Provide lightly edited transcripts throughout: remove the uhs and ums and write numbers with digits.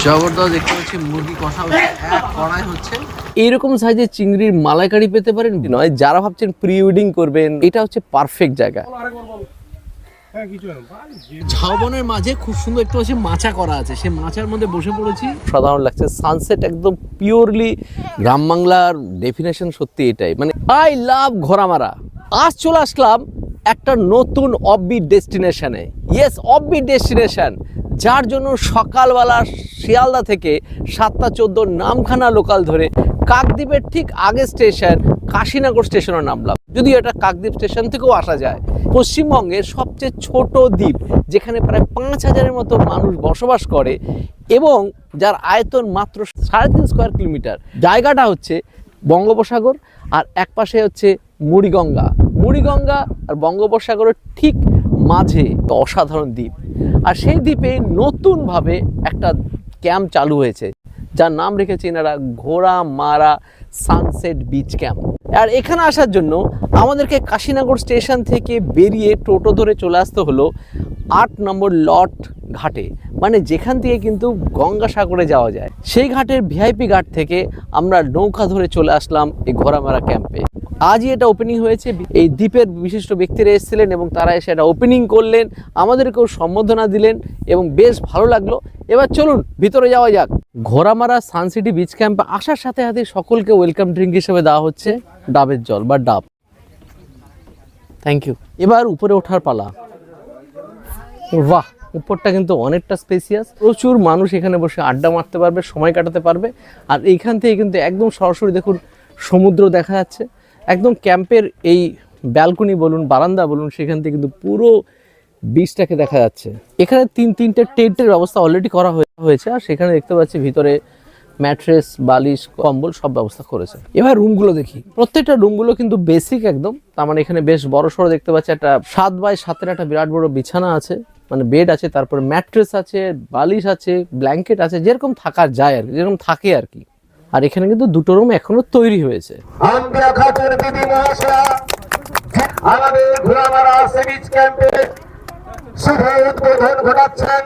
জবরদস্ত দেখতে পাচ্ছি মুরগি কষা হচ্ছে, এক কড়াই হচ্ছে। এইরকম সাইজের চিংড়ির মালাইকারি পেতে পারেন নয়, যারা ভাবছেন প্রি ওয়েডিং করবেন, এটা হচ্ছে পারফেক্ট জায়গা। ঝাউবনের মাঝে খুব সুন্দর একটু হচ্ছে মাচা করা আছে, সে মাচার মধ্যে বসে পড়েছি, সাধারণ লাগছে। সানসেট একদম পিওরলি গ্রাম বাংলার ডেফিনেশন সত্যি এটাই, মানে আই লাভ ঘোড়ামারা। আজ চলে আসলাম একটা নতুন অফবিট ডেস্টিনেশনে। ইয়েস, অফবিট ডেস্টিনেশন, যার জন্য সকালবেলা শিয়ালদা থেকে 7টা 14 নামখানা লোকাল ধরে কাকদ্বীপের ঠিক আগে স্টেশন কাশীনগর স্টেশনে নামলাম। যদিও এটা কাকদ্বীপ স্টেশন থেকেও আসা যায়। পশ্চিমবঙ্গের সবচেয়ে ছোট দ্বীপ, যেখানে প্রায় 5000-এর মতো মানুষ বসবাস করে এবং যার আয়তন মাত্র 3.5 স্কোয়ার কিলোমিটার। জায়গাটা হচ্ছে বঙ্গোপসাগর আর একপাশে হচ্ছে মুড়িগঙ্গা। মুড়িগঙ্গা আর বঙ্গোপসাগরের ঠিক মাঝে অসাধারণ দ্বীপ। আর সেই দ্বীপে নতুনভাবে একটা ক্যাম্প চালু হয়েছে, যার নাম রেখেছে এনারা ঘোড়ামারা সানসেট বিচ ক্যাম্প। আর এখানে আসার জন্য আমাদেরকে কাশীনগর স্টেশন থেকে বেরিয়ে টোটো ধরে চলে আসতে হলো 8 নম্বর লট ঘাটে, মানে যেখান থেকে কিন্তু গঙ্গাসাগরে যাওয়া যায়। সেই ঘাটের ভিআইপি ঘাট থেকে আমরা নৌকা ধরে চলে আসলাম এই ঘোড়ামারা ক্যাম্পে। আজই এটা ওপেনিং হয়েছে। এই দ্বীপের বিশিষ্ট ব্যক্তিরা এসেছিলেন এবং তারা এসে এটা ওপেনিং করলেন, আমাদেরকেও সম্বোধনা দিলেন এবং বেশ ভালো লাগলো। এবার চলুন ভিতরে যাওয়া যাক। ঘোড়ামারা সানসিটি বিচ ক্যাম্পে আসার সাথে সাথে সকলকে ওয়েলকাম ড্রিঙ্ক হিসেবে দেওয়া হচ্ছে ডাবের জল বা ডাব। Thank you. এবার উপরে ওঠার পালা। বাহ, উপরটা কিন্তু অনেকটা স্পেসিয়াস, প্রচুর মানুষ এখানে বসে আড্ডা মারতে পারবে, সময় কাটাতে পারবে। আর এইখান থেকে কিন্তু একদম সরাসরি দেখুন সমুদ্র দেখা যাচ্ছে। একদম ক্যাম্পের এই ব্যালকনি বলুন, বারান্দা বলুন, সেখান থেকে কিন্তু পুরো বিচটাকে দেখা যাচ্ছে। এখানে 3-3টে টেন্টের ব্যবস্থা অলরেডি করা হয়েছে। আর সেখানে দেখতে পাচ্ছি ভিতরে ম্যাট্রেস, বালিশ, কম্বল সব ব্যবস্থা করেছে। এবার রুমগুলো দেখি। প্রত্যেকটা রুমগুলো কিন্তু বেসিক একদম, তার মানে এখানে বেশ বড় সড়ো দেখতে পাচ্ছি। একটা 7x7-এর একটা বিরাট বড় বিছানা আছে, মানে বেড আছে, তারপরে ম্যাট্রেস আছে, বালিশ আছে, ব্ল্যাঙ্কেট আছে, যেরকম থাকা যায় আর কি, যেরকম থাকে আর কি। আর এখানে কিন্তু 2টো রুম এখনো তৈরি হয়েছে। আমাদের ঘোড়ামারা সি বিচ ক্যাম্পে শুভ উদ্বোধন ঘটাচ্ছেন।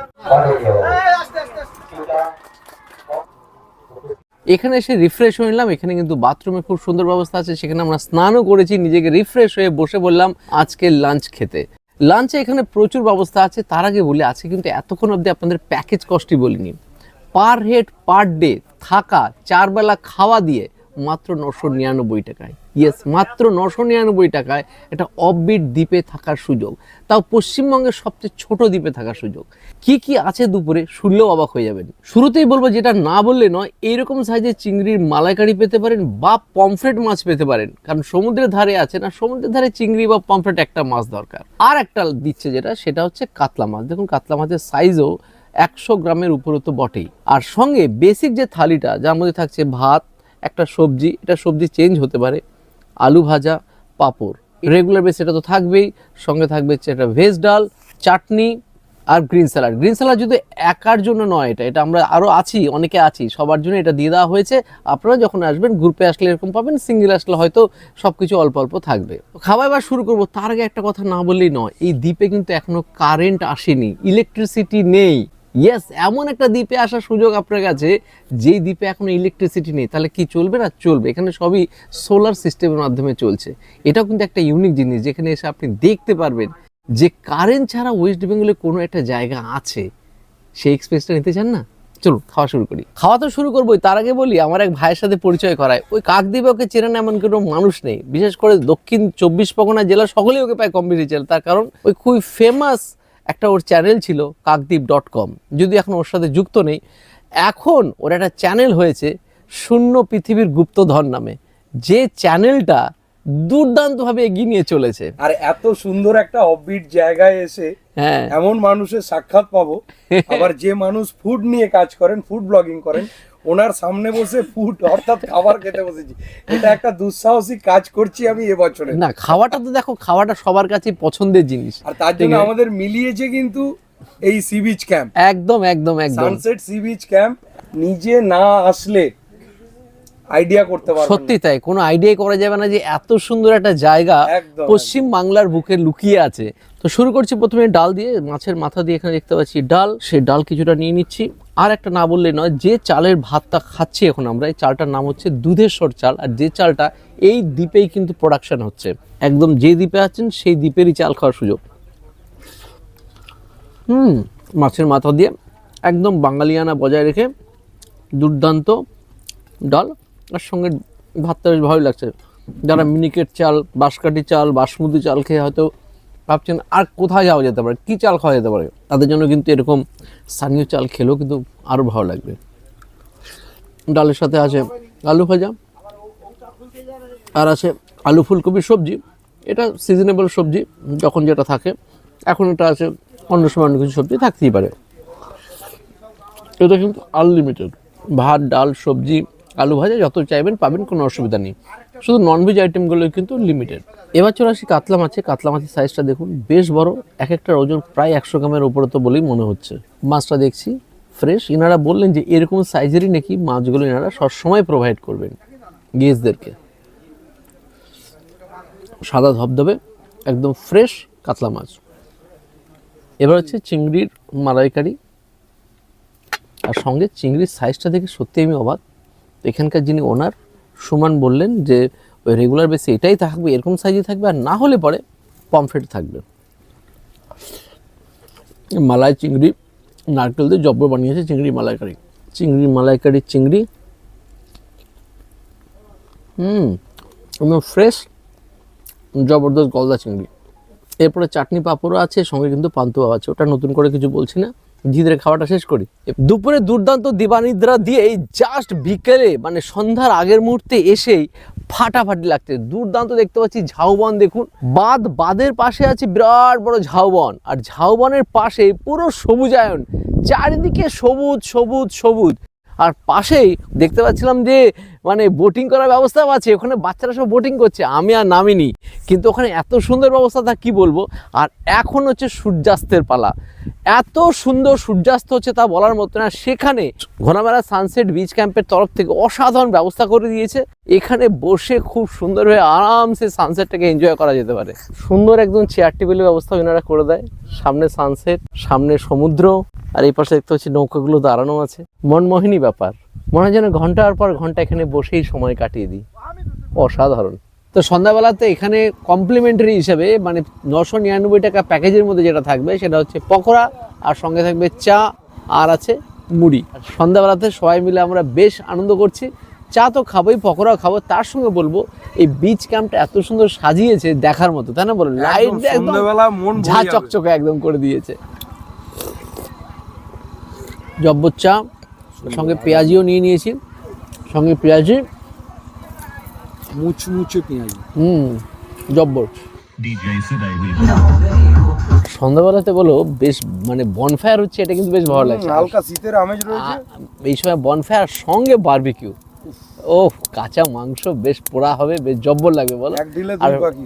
এখানে এসে রিফ্রেশ হয়ে নিলাম। এখানে কিন্তু বাথরুমে খুব সুন্দর ব্যবস্থা আছে, সেখানে আমরা স্নানও করেছি, নিজেকে রিফ্রেশ হয়ে বসে বললাম আজকে লাঞ্চ খেতে। লাঞ্চে এখানে প্রচুর ব্যবস্থা আছে। তার আগে বলি, আজকে কিন্তু এতক্ষণ অবধি আপনাদের প্যাকেজ কস্টই বলিনি। পার হেড পার ডে থাকা, 4 বেলা খাওয়া দিয়ে মাত্র 999 টাকায়। ইয়েস, মাত্র 999 টাকায় একটা অফবিট দ্বীপে থাকার সুযোগ, তাও পশ্চিমবঙ্গের সবচেয়ে ছোট দ্বীপে থাকার সুযোগ। কি কি আছে দুপুরে শুনলেও অবাক হয়ে যাবেন। শুরুতেই বলবো, যেটা না বললে নয়, এইরকম সাইজের চিংড়ির মালাইকারি পেতে পারেন বা পমফ্রেট মাছ পেতে পারেন, কারণ সমুদ্রের ধারে আছে না, সমুদ্রের ধারে চিংড়ি বা পমফ্রেট একটা মাছ দরকার। আর একটা দিচ্ছে যেটা, সেটা হচ্ছে কাতলা মাছ। দেখুন কাতলা মাছের সাইজও 100 গ্রামের উপরে তো বটেই। আর সঙ্গে বেসিক যে থালিটা, যার মধ্যে থাকছে ভাত, একটা সবজি, এটা সবজি চেঞ্জ হতে পারে, আলু ভাজা, পাঁপড়, রেগুলার বেস এটা তো থাকবেই। সঙ্গে থাকবে একটা ভেজ ডাল, চাটনি আর গ্রিন স্যালাড। গ্রিন স্যালাড যদি একার জন্য নয়, এটা আমরা আরও আছি, অনেকে আছি, সবার জন্য এটা দিয়ে দেওয়া হয়েছে। আপনারা যখন আসবেন, গ্রুপে আসলে এরকম পাবেন, সিঙ্গেল আসলে হয়তো সব কিছু অল্প অল্প থাকবে। খাওয়া এবার শুরু করবো। তার আগে একটা কথা না বললেই নয়, এই দ্বীপে কিন্তু এখনো কারেন্ট আসেনি, ইলেকট্রিসিটি নেই। ইয়েস, এমন একটা দ্বীপে আসার সুযোগ আপনার কাছে, যেই দ্বীপে এখনো ইলেকট্রিসিটি নেই। তাহলে কি চলবে না? চলবে। এখানে সবই সোলার সিস্টেমের মাধ্যমে চলছে। এটাও কিন্তু একটা ইউনিক জিনিস, যেখানে এসে আপনি দেখতে পারবেন যে কারেন্ট ছাড়া ওয়েস্ট বেঙ্গলে কোনো একটা জায়গা আছে। সেই এক্সপিরিয়েন্সটা নিতে চান না? চলুন খাওয়া শুরু করি। খাওয়া তো শুরু করবোই, তার আগে বলি আমার এক ভাইয়ের সাথে পরিচয় করায়। ওই কাকদ্বীপে ওকে চেনেন এমন কোনো মানুষ নেই, বিশেষ করে দক্ষিণ 24 পরগনা জেলা সকলেই ওকে পায় কম বেশি চেনে। তার কারণ ওই খুবই ফেমাস একটা ওর চ্যানেল ছিল kakdeep.com, যদি এখন ওর সাথে যুক্ত নেই। এখন ওর একটা চ্যানেল হয়েছে শূন্য পৃথিবীর গুপ্তধন নামে, যে চ্যানেলটা দুর্দান্তভাবে এগিয়ে নিয়ে চলেছে। আর এত সুন্দর একটা অফবিট জায়গায় এসে এমন মানুষের সাক্ষাৎ পাবো। আবার যে মানুষ ফুড নিয়ে কাজ করেন, ফুড ব্লগিং করেন, ওনার সামনে বসে ফুড অর্থাৎ খাবার খেতে বসেছি। এটা একটা দুঃসাহসিক কাজ করছি আমি এবছরে। না, খাওয়াটা তো দেখো, খাওয়াটা সবার কাছে পছন্দের জিনিস, আর তার জন্য আমাদের মিলিয়েছে কিন্তু এই সি বিচ ক্যাম্প। একদম একদম একদম সানসেট সি বিচ ক্যাম্প। নিজে না আসলে আইডিয়া করতে পারবেন। সত্যি তাই, কোনো আইডিয়াই করা যাবে না যে এত সুন্দর একটা জায়গা একদম, পশ্চিম বাংলার বুকে লুকিয়ে আছে। তো শুরু করছি প্রথমে ডাল দিয়ে, মাছের মাথা দিয়ে। এখানে দেখতে পাচ্ছি ডাল, সেই ডাল কিছুটা নিয়ে নিচ্ছি। আর একটা না বললে নয়, যে চালের ভাতটা খাচ্ছি এখন আমরা, এই চালটার নাম হচ্ছে দুধেশ্বর চাল। আর যে চালটা এই দ্বীপেই কিন্তু প্রোডাকশন হচ্ছে, একদম যে দ্বীপে আছেন সেই দ্বীপেরই চাল খাওয়ার সুযোগ। মাছের মাথা দিয়ে একদম বাঙালিয়ানা বজায় রেখে দুর্দান্ত ডাল, আর সঙ্গে ভাতটা বেশ ভালোই লাগছে। যারা মিনিকেট চাল, বাঁশকাঠি চাল, বাসমতি চাল খেয়ে হয়তো ভাবছেন আর কোথায় যাওয়া যেতে পারে, কী চাল খাওয়া যেতে পারে, তাদের জন্য কিন্তু এরকম স্থানীয় চাল খেলেও কিন্তু আরও ভালো লাগবে। ডালের সাথে আছে আলু ভাজা, আর আছে আলু ফুলকপির সবজি। এটা সিজনেবল সবজি, যখন যেটা থাকে। এখন এটা আছে, অন্য সময় অন্য কিছু সবজি থাকতেই পারে। এটা কিন্তু আনলিমিটেড, ভাত, ডাল, সবজি, আলু ভাজা যত চাইবেন পাবেন, কোনো অসুবিধা নেই। শুধু ননভেজ আইটেমগুলো কিন্তু লিমিটেড। এবার চলে আসি কাতলা মাছে। কাতলা মাছের সাইজটা দেখুন, বেশ বড়, এক একটার ওজন প্রায় 100 গ্রামের উপরে তো বলেই মনে হচ্ছে। মাছটা দেখছি ফ্রেশ। ইনারা বললেন যে এরকম সাইজেরই নাকি মাছগুলো ইনারা সবসময় প্রোভাইড করবেন গেস্টদেরকে। সাদা ধবধবে একদম ফ্রেশ কাতলা মাছ। এবার হচ্ছে চিংড়ির মালাইকারি, আর সঙ্গে চিংড়ির সাইজটা দেখে সত্যি আমি অবাক। এখানকার যিনি ওনার সুমান বললেন যে ওই রেগুলার বেসে এটাই থাকবে, এরকম সাইজে থাকবে, আর না হলে পরে পমফ্রেট থাকবে। মালাই চিংড়ি নারকেল দিয়ে জব্বর বানিয়েছে চিংড়ি মালাইকারি। চিংড়ি মালাইকারি, চিংড়ি একদম ফ্রেশ, জবরদস্ত গলদা চিংড়ি। এরপরে চাটনি পাঁপড়ও আছে, সঙ্গে কিন্তু পান্তুয়া আছে। ওটা নতুন করে কিছু বলছি না, ধীরে খাওয়াটা শেষ করি। দুপুরে দুর্দান্ত দিবানিদ্রা দিয়ে এই জাস্ট বিকেলে মানে সন্ধ্যার আগের মুহূর্তে এসেই ফাটাফাটি লাগছে। দুর্দান্ত দেখতে পাচ্ছি ঝাউবন, দেখুন বাঁধের পাশে আছে বিরাট বড় ঝাউবন, আর ঝাউবনের পাশে পুরো সবুজায়ন, চারিদিকে সবুজ সবুজ সবুজ। আর পাশেই দেখতে পাচ্ছিলাম যে মানে বোটিং করার ব্যবস্থাও আছে, ওখানে বাচ্চারা সব বোটিং করছে। আমি আর নামিনি, কিন্তু ওখানে এত সুন্দর ব্যবস্থা তা কি বলবো। আর এখন হচ্ছে সূর্যাস্তের পালা, এত সুন্দর সূর্যাস্ত হচ্ছে তা বলার মতো না। সেখানে ঘোড়ামেলা সানসেট বিচ ক্যাম্পের তরফ থেকে অসাধারণ ব্যবস্থা করে দিয়েছে। এখানে বসে খুব সুন্দরভাবে আরামসে সানসেটটাকে এনজয় করা যেতে পারে। সুন্দর একদম চেয়ার টেবিলের ব্যবস্থা ওনারা করে দেয়। সামনে সানসেট, সামনে সমুদ্র, আর এই পাশে দেখতে পাচ্ছি নৌকাগুলো দাঁড়ানো আছে। মনমোহিনী ব্যাপার, মনে হয় যেন ঘন্টার পর ঘন্টা এখানে বসেই সময় কাটিয়ে দিই। অসাধারণ। তো সন্ধ্যাবেলাতে এখানে কমপ্লিমেন্টারি হিসেবে মানে 999 টাকা প্যাকেজের মধ্যে যেটা থাকবে সেটা হচ্ছে পকোড়া, আর সঙ্গে থাকবে চা, আর আছে মুড়ি। সন্ধ্যাবেলাতে সবাই মিলে আমরা বেশ আনন্দ করছি। চা তো খাবোই, পকোড়াও খাবো, তার সঙ্গে বলবো এই বিচ ক্যাম্পটা এত সুন্দর সাজিয়েছে দেখার মতো, তাই না বলো? লাইট একদম ঝা চকচকে একদম করে দিয়েছে। জব্বর চা, সঙ্গে পেঁয়াজিও নিয়ে নিয়েছি, সঙ্গে পেঁয়াজি মুচমুচে পেঁয়াজি, জব্বর। সন্ধ্যাবেলাতে বলো বেশ মানে বনফায়ার হচ্ছে, এটা কিন্তু বেশ ভালো লাগছে। হালকা শীতের আমেজ রয়েছে এই সময় বনফায়ার, সঙ্গে বারবিকিউ। ওহ, কাঁচা মাংস বেশ পোড়া হবে, বেশ জব্বর লাগবে বলো। এক ঢিলে দুই পাখি,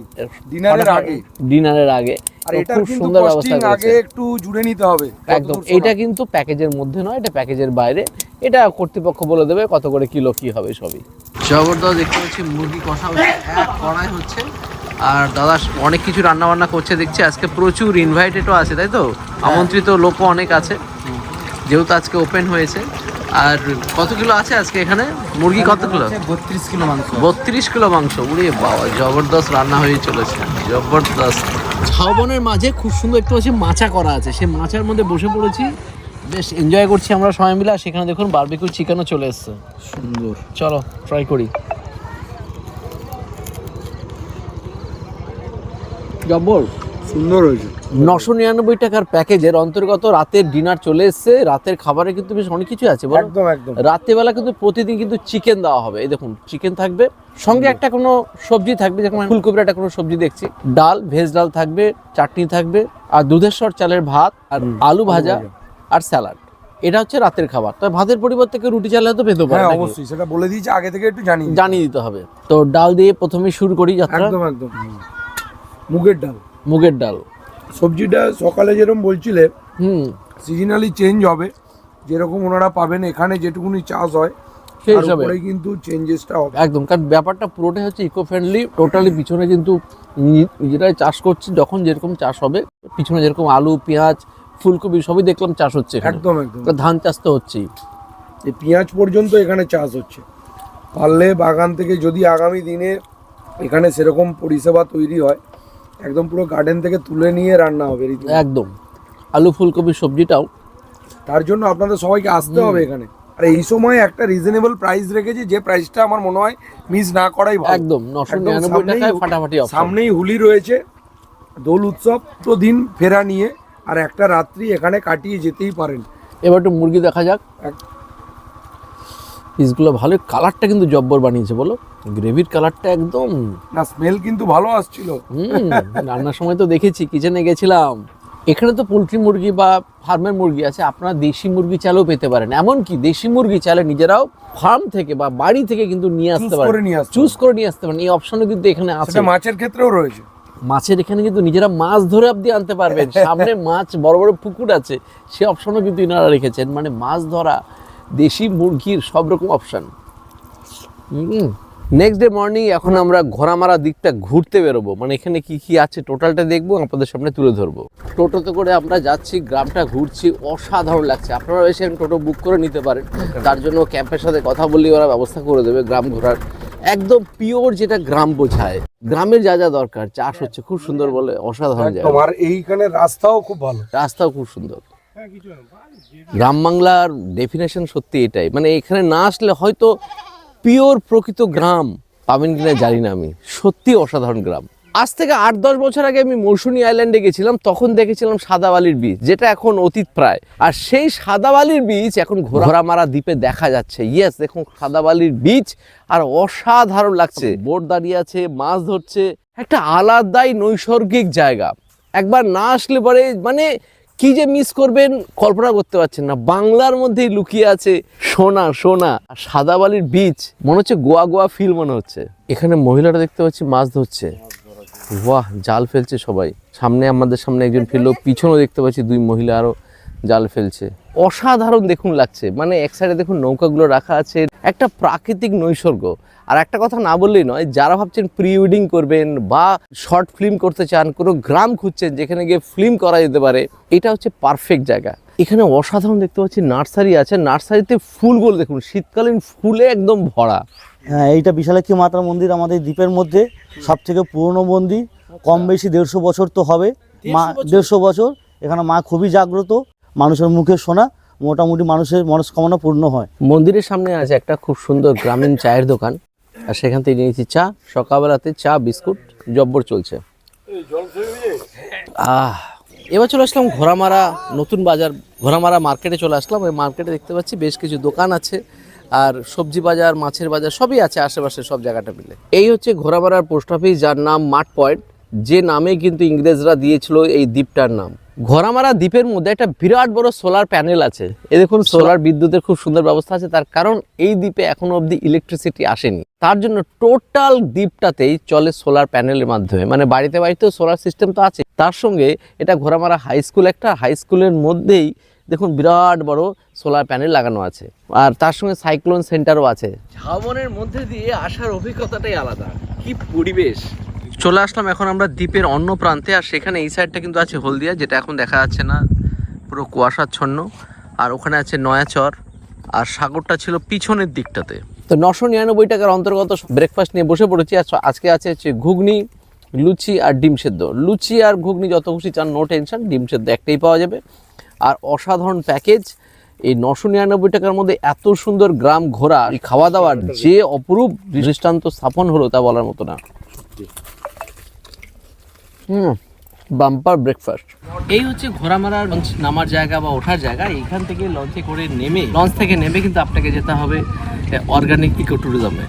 ডিনারের আগে। আর এটা খুব সুন্দর ব্যবস্থা করেছে। আগে একটু জুড়ে নিতে হবে একদম। এটা কিন্তু প্যাকেজের মধ্যে নয়, এটা প্যাকেজের বাইরে। এটা কর্তৃপক্ষ বলে দেবে কত করে কিলো কি হবে সবই। জবরদস্ত দেখতে পাচ্ছি মুরগি কষা হচ্ছে, এক কড়াই হচ্ছে, আর দাদা অনেক কিছু রান্না বান্না করছে দেখছি। আজকে প্রচুর ইনভাইটেডও আছে, তাই তো? আমন্ত্রিত লোকও অনেক আছে, যেহেতু আজকে ওপেন হয়েছে। আর কত কিলো আছে আজকে এখানে মুরগি? কত কিলো? 32 কিলো মাংস। 32 কিলো মাংস। উড়ে বাবা, জবরদস্ত রান্না হয়ে চলেছে, জবরদস্ত। ঝাউবনের মাঝে খুব সুন্দর একটু হচ্ছে মাচা করা আছে, সেই মাচার মধ্যে বসে পড়েছি, বেশ এনজয় করছি আমরা সবাই মিলে। আর সেখানে দেখুন বারবিকিউ চিকেনও চলে এসছে, সুন্দর। চলো ট্রাই করি। জব্বর, সুন্দর হয়েছে। 999 টাকার প্যাকেজের অন্তর্গত রাতের ডিনার চলে এসছে। রাতের খাবারে কিন্তু বেশ অনেক কিছু আছে, একদম একদম। রাত্রেবেলা কিন্তু প্রতিদিন কিন্তু চিকেন দেওয়া হবে। এই দেখুন চিকেন থাকবে, সঙ্গে একটা কোনো সবজি থাকবে, যেমন ফুলকপির একটা কোনো সবজি দেখছি, ডাল, ভেজ ডাল থাকবে, চাটনি থাকবে, আর দুধেশ্বর চালের ভাত, আর আলু ভাজা, আর স্যালাড। এটা হচ্ছে রাতের খাবার। তবে ভাতের পরিবর্তে রুটি চাল হয়তো পেতে পারে। হ্যাঁ অবশ্যই, সেটা বলে দিয়েছি আগে থেকে, একটু জানিয়ে দিতে হবে। তো ডাল দিয়ে প্রথমে শুরু করি যাত্রা। একদম একদম। মুগের ডাল, মুগের ডাল। সবজিটা সকালে যেরকম বলছিলে সিজনালি চেঞ্জ হবে, যেরকম ওনারা পাবেন। এখানে যেটুকুনি চাষ হয় সেই হিসাবে কিন্তু চেঞ্জেসটা হবে একদম, কারণ ব্যাপারটা পুরোটাই হচ্ছে ইকো ফ্রেন্ডলি। টোটালি পিছনে কিন্তু নিজেরাই চাষ করছি, যখন যেরকম চাষ হবে পিছনে যেরকম আলু, পেঁয়াজ, ফুলকপি সবই দেখলাম চাষ হচ্ছে এখানে। একদম একদম। ধান চাষ তো হচ্ছেই, এই পেঁয়াজ পর্যন্ত এখানে চাষ হচ্ছে। পারলে বাগান থেকে যদি আগামী দিনে এখানে সেরকম পরিষেবা তৈরি হয়, একদম পুরো গার্ডেন থেকে তুলে নিয়ে রান্না হবে একদম। আলু, ফুলকপি, সবজিটাও। তার জন্য আপনাদের সবাইকে আসতে হবে এখানে। আর এই সময় একটা রিজনেবল প্রাইস রেখেছি, যে প্রাইসটা আমার মনে হয় মিস না করাই ভালো। একদম 999 টাকায় ফাটাফাটি অফার। সামনেই হোলি রয়েছে, দোল উৎসব, তো দিন ফেরা নিয়ে আর একটা রাত্রি এখানে কাটিয়ে যেতেই পারেন। এবার একটু মুরগি দেখা যাক। পিসগুলো ভালো, কালারটা কিন্তু জব্বর বানিয়েছে বলো, গ্রেভির কালারটা একদম। না, স্মেল কিন্তু ভালো আসছিল। রান্নার সময় তো দেখেছি, কিচেনে গেছিলাম। এখানে তো পোলট্রি মুরগি বা ফার্মের মুরগি আছে, আপনারা দেশি মুরগি চালেও পেতে পারেন। এমনকি দেশি মুরগি চালে নিজেরাও ফার্ম থেকে বা বাড়ি থেকে কিন্তু নিয়ে আসতে পারেন, চুজ করে নিয়ে আসতে পারেন। এই অপশনও কিন্তু এখানে আছে। মাছের ক্ষেত্রেও রয়েছে। মাছের এখানে কিন্তু নিজেরা মাছ ধরে অব্দি আনতে পারবেন। সামনে মাছ, বড় বড় পুকুর আছে, সে অপশনও কিন্তু ইনারা রেখেছেন। মানে মাছ ধরা, দেশি মুরগির সব রকম অপশন। নেক্সট ডে মর্নিং এখন আমরা ঘোড়ামারা দিকটা ঘুরতে বেরোবো। মানে এখানে কি কি আছে টোটালটা দেখবো, আপনাদের সামনে তুলে ধরবো। টোটোতে করে আমরা যাচ্ছি, গ্রামটা ঘুরছি, অসাধারণ লাগছে। আপনারা এসে টোটো বুক করে নিতে পারেন, তার জন্য ক্যাম্পের সাথে কথা বললে ওরা ব্যবস্থা করে দেবে গ্রাম ঘোরার। একদম পিওর যেটা গ্রাম বোঝায়, গ্রামের যা যা দরকার, চাষ হচ্ছে খুব সুন্দর বলে, অসাধারণ জায়গা। আর এইখানে রাস্তাও খুব ভালো, রাস্তাও খুব সুন্দর। গ্রাম বাংলার ডেফিনেশন সত্যি এটাই। মানে এখানে না আসলে হয়তো পিওর প্রকৃত গ্রাম পাবেন কিনা জানি না আমি, সত্যি অসাধারণ গ্রাম। আজ থেকে 8-10 বছর আগে আমি মৌসুনী আইল্যান্ডে গেছিলাম, তখন দেখেছিলাম সাদাবালির বীচ, যেটা এখন অতীত প্রায়। আর সেই সাদাবালির বীচ এখন ঘোড়ামারা দ্বীপে দেখা যাচ্ছে। ইয়েস, দেখুন সাদাবালির বীচ, আর অসাধারণ লাগছে। বোট দাঁড়িয়ে আছে, মাছ ধরছে, একটা আলাদাই নৈসর্গিক জায়গা। একবার না আসলে পরে মানে কি যে মিস করবেন কল্পনা করতে পারছেন না। বাংলার মধ্যেই লুকিয়ে আছে সোনা সোনা। আর সাদাবালির বীচ মনে হচ্ছে গোয়া গোয়া ফিল মনে হচ্ছে। এখানে মহিলারা দেখতে পাচ্ছি মাছ ধরছে, বাহ, জাল ফেলছে সবাই। সামনে আমাদের সামনে একজন ফেললো, পিছনেও দেখতে পাচ্ছি 2 মহিলা আরো জাল ফেলছে। অসাধারণ দেখুন লাগছে। মানে এক সাইডে দেখুন নৌকাগুলো রাখা আছে, একটা প্রাকৃতিক নৈসর্গ। আর একটা কথা না বললেই নয়, যারা ভাবছেন প্রি ওয়েডিং করবেন বা শর্ট ফিল্ম করতে চান, কোনো গ্রাম খুঁজছেন যেখানে গিয়ে ফিল্ম করা যেতে পারে, এটা হচ্ছে পারফেক্ট জায়গা। এখানে অসাধারণ দেখতে পাচ্ছি নার্সারি আছে, নার্সারিতে ফুলগুলো দেখুন শীতকালীন ফুলে একদম ভরা। হ্যাঁ, এইটা বিশালাক্ষী মাতার মন্দির আমাদের দ্বীপের মধ্যে সব থেকে পুরনো মন্দির। কম বেশি 150 বছর তো হবে। মা 150 বছর এখানে মা খুবই জাগ্রত, মানুষের মুখে শোনা, মোটামুটি মানুষের মনস্কামনা পূর্ণ হয়। মন্দিরের সামনে আছে একটা খুব সুন্দর গ্রামীণ চায়ের দোকান, আর সেখান থেকে নিয়েছি চা। সকালবেলাতে চা বিস্কুট জব্বর চলছে। এবার চলে আসলাম ঘোড়ামারা নতুন বাজার, ঘোড়ামারা মার্কেটে চলে আসলাম। ওই মার্কেটে দেখতে পাচ্ছি বেশ কিছু দোকান আছে, আর সবজি বাজার, মাছের বাজার সবই আছে আশেপাশে, সব জায়গাটা মিলে। এই হচ্ছে ঘোড়ামারার পোস্ট অফিস, যার নাম মাঠ পয়েন্ট, যে নামে কিন্তু ইংরেজরা দিয়েছিল এই দ্বীপটার নাম। ঘোড়ামারা দ্বীপের মধ্যে একটা বিরাট বড় সোলার প্যানেল আছে। এ দেখুন সোলার বিদ্যুতের খুব সুন্দর ব্যবস্থা আছে, তার কারণ এই দ্বীপে এখনো অবধি ইলেকট্রিসিটি আসেনি। তার জন্য টোটাল দ্বীপটাতেই চলে সোলার প্যানেলের মাধ্যমে। মানে বাড়িতে বাড়িতেও সোলার সিস্টেম তো আছে, তার সঙ্গে এটা ঘোড়ামারা হাই স্কুল, একটা হাই স্কুলের মধ্যেই দেখুন বিরাট বড় সোলার প্যানেল লাগানো আছে, আর তার সঙ্গে সাইক্লোন সেন্টারও আছে। ঝাউবনের মধ্যে দিয়ে আসার অভিজ্ঞতাটাই আলাদা, কি পরিবেশ। চলে আসলাম এখন আমরা দ্বীপের অন্য প্রান্তে, আর সেখানে এই সাইডটা কিন্তু আছে হলদিয়া, যেটা এখন দেখা যাচ্ছে না, পুরো কুয়াশাচ্ছন্ন। আর ওখানে আছে নয়াচর, আর সাগরটা ছিল পিছনের দিকটাতে। তো 999 টাকার অন্তর্গত ব্রেকফাস্ট নিয়ে বসে পড়েছি। আজকে আছে ঘুগনি, লুচি আর ডিম সেদ্ধ। লুচি আর ঘুগনি যত খুশি চান, নো টেনশন, ডিম সেদ্ধ একটাই পাওয়া যাবে। আর অসাধারণ প্যাকেজ, এই 999 টাকার মধ্যে এত সুন্দর গ্রাম ঘোরা, খাওয়া দাওয়ার যে অপরূপ দৃষ্টান্ত স্থাপন হলো তা বলার মতো না। Bumper breakfast. এই হচ্ছে ঘোড়ামারার লঞ্চ নামার জায়গা বা ওঠার জায়গা। এইখান থেকে লঞ্চে করে নেমে, লঞ্চ থেকে নেমে কিন্তু আপনাকে যেতে হবে অর্গানিক ইকো ট্যুরিজমে।